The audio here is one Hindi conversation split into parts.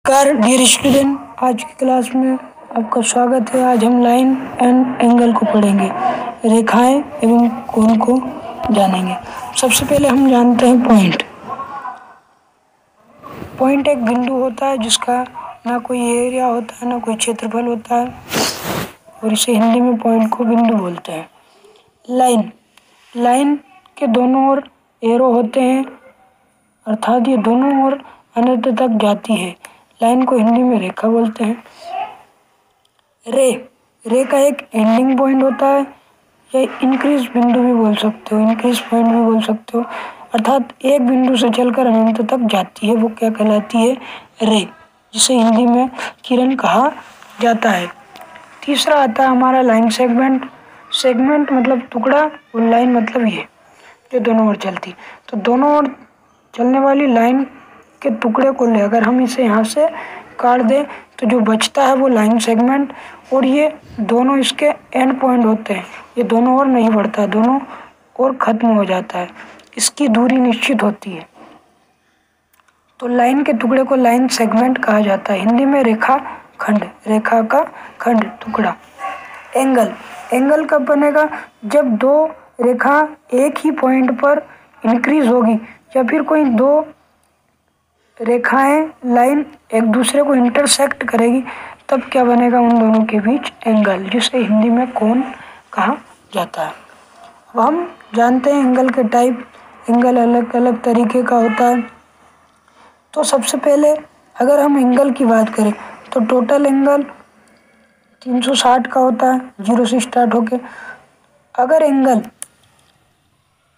नमस्कार डियर स्टूडेंट, आज की क्लास में आपका स्वागत है। आज हम लाइन एंड एंगल को पढ़ेंगे, रेखाएं एवं कोण को जानेंगे। सबसे पहले हम जानते हैं पॉइंट। पॉइंट एक बिंदु होता है जिसका ना कोई एरिया होता है ना कोई क्षेत्रफल होता है, और इसे हिंदी में पॉइंट को बिंदु बोलते हैं। लाइन के दोनों ओर एरो होते हैं, अर्थात ये दोनों ओर अनंत तक जाती है। लाइन को हिंदी में रेखा बोलते हैं। रे का एक एंडिंग पॉइंट होता है, या इंक्रीज बिंदु भी बोल सकते हो, इंक्रीज पॉइंट भी बोल सकते हो, अर्थात एक बिंदु से चलकर अनंत तक जाती है, वो क्या कहलाती है? रे, जिसे हिंदी में किरण कहा जाता है। तीसरा आता है हमारा लाइन सेगमेंट। सेगमेंट मतलब टुकड़ा, और लाइन मतलब ये जो दोनों ओर चलती। तो दोनों ओर चलने वाली लाइन के टुकड़े को ले अगर हम इसे यहाँ से काट दें तो जो बचता है वो लाइन सेगमेंट, और ये दोनों इसके एंड पॉइंट होते हैं। ये दोनों ओर नहीं बढ़ता, दोनों ओर खत्म हो जाता है, इसकी दूरी निश्चित होती है। तो लाइन के टुकड़े को लाइन सेगमेंट कहा जाता है। हिंदी में रेखा खंड, रेखा का खंड, टुकड़ा। एंगल कब बनेगा? जब दो रेखा एक ही पॉइंट पर इंक्रीज होगी, या फिर कोई दो रेखाएं लाइन एक दूसरे को इंटरसेक्ट करेगी, तब क्या बनेगा? उन दोनों के बीच एंगल, जिसे हिंदी में कोण कहा जाता है। अब हम जानते हैं एंगल के टाइप। एंगल अलग अलग तरीके का होता है। तो सबसे पहले अगर हम एंगल की बात करें तो टोटल एंगल 360 का होता है, 0 से स्टार्ट होके।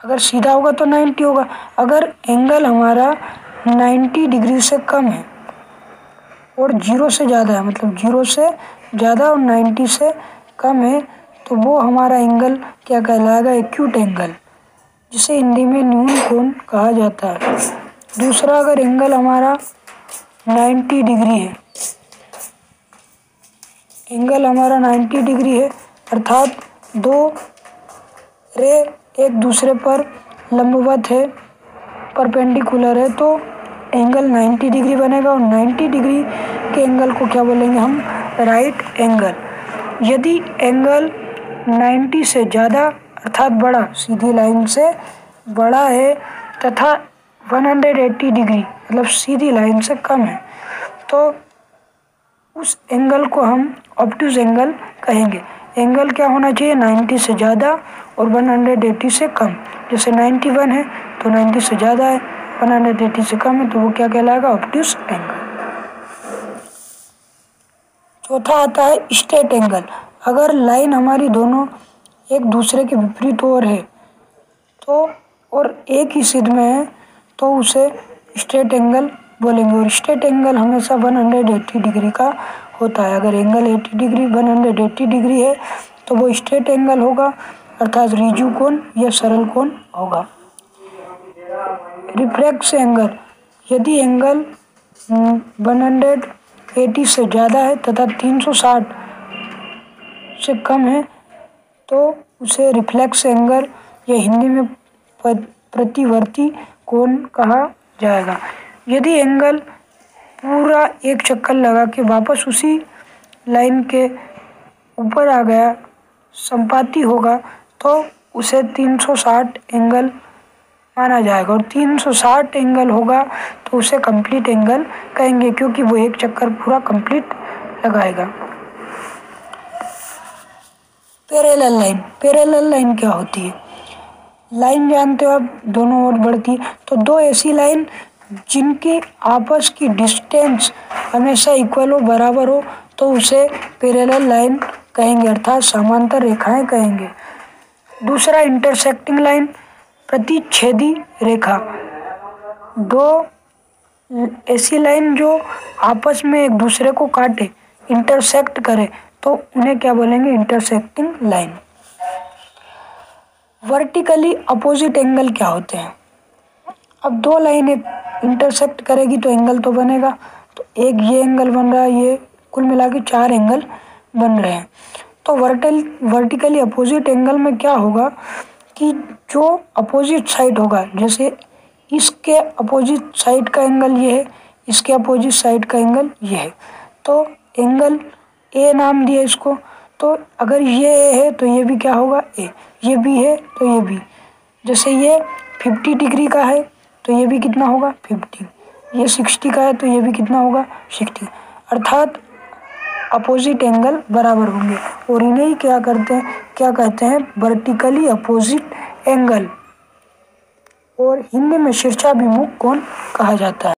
अगर सीधा होगा तो 90 होगा। अगर एंगल हमारा 90 डिग्री से कम है और 0 से ज़्यादा है, मतलब 0 से ज़्यादा और 90 से कम है, तो वो हमारा एंगल क्या कहलाएगा? एक्यूट एंगल, जिसे हिंदी में न्यून कोण कहा जाता है। दूसरा, अगर एंगल हमारा 90 डिग्री है, एंगल हमारा 90 डिग्री है, अर्थात दो रे एक दूसरे पर लंबवत है, परपेंडिकुलर है, तो एंगल 90 डिग्री बनेगा। और 90 डिग्री के एंगल को क्या बोलेंगे हम? Right angle. यदि एंगल 90 से ज़्यादा अर्थात बड़ा, सीधी लाइन से बड़ा है, तथा 180 डिग्री मतलब सीधी लाइन से कम है, तो उस एंगल को हम ऑब्ट्यूज एंगल कहेंगे। एंगल क्या होना चाहिए? 90 से ज़्यादा और 180 से कम। जैसे 91 है तो 90 से ज़्यादा है, 180 से कम है, तो वो क्या कहलाएगा? Obtuse angle. चौथा आता है स्ट्रेट एंगल। अगर लाइन हमारी दोनों एक दूसरे के विपरीत ओर है तो और एक ही सिर में है, तो उसे स्ट्रेट एंगल बोलेंगे। और स्ट्रेट एंगल हमेशा 180 डिग्री का होता है। अगर एंगल 180 डिग्री है तो वो स्ट्रेट एंगल होगा, अर्थात ऋजु कोण या सरल कोण होगा। रिफ्लेक्स एंगल, यदि एंगल 180 से ज़्यादा है तथा 360 से कम है, तो उसे रिफ्लेक्स एंगल या हिंदी में प्रतिवर्ती कोण कहा जाएगा। यदि एंगल पूरा एक चक्कर लगा के वापस उसी लाइन के ऊपर आ गया, संपाती होगा, तो उसे 360 एंगल माना जाएगा। और 360 एंगल होगा तो उसे कंप्लीट एंगल कहेंगे, क्योंकि वो एक चक्कर पूरा कंप्लीट लगाएगा। पैरेलल लाइन क्या होती है? लाइन जानते हो आप, दोनों ओर बढ़ती है। तो दो ऐसी लाइन जिनकी आपस की डिस्टेंस हमेशा इक्वल हो, बराबर हो, तो उसे पैरेलल लाइन कहेंगे, अर्थात समांतर रेखाएं कहेंगे। दूसरा, इंटरसेक्टिंग लाइन, प्रतिच्छेदी रेखा। दो ऐसी लाइन जो आपस में एक दूसरे को काटे, इंटरसेक्ट करे, तो उन्हें क्या बोलेंगे? Intersecting line. Vertically opposite angle क्या होते हैं? अब दो लाइन इंटरसेक्ट करेगी तो एंगल तो बनेगा, तो एक ये एंगल बन रहा है, ये कुल मिला के 4 एंगल बन रहे हैं। तो वर्टिकली अपोजिट एंगल में क्या होगा कि जो अपोजिट साइड होगा, जैसे इसके अपोजिट साइड का एंगल ये है, इसके अपोजिट साइड का एंगल ये है। तो एंगल ए नाम दिया इसको, तो अगर ये ए है तो ये भी क्या होगा ए, ये बी है तो ये बी। जैसे ये 50 डिग्री का है तो ये भी कितना होगा 50, ये 60 का है तो ये भी कितना होगा 60, अर्थात अपोजिट एंगल बराबर होंगे और इन्हें ही क्या कहते हैं वर्टिकली अपोजिट एंगल, और हिंदी में शीर्षाभिमुख कोण कहा जाता है।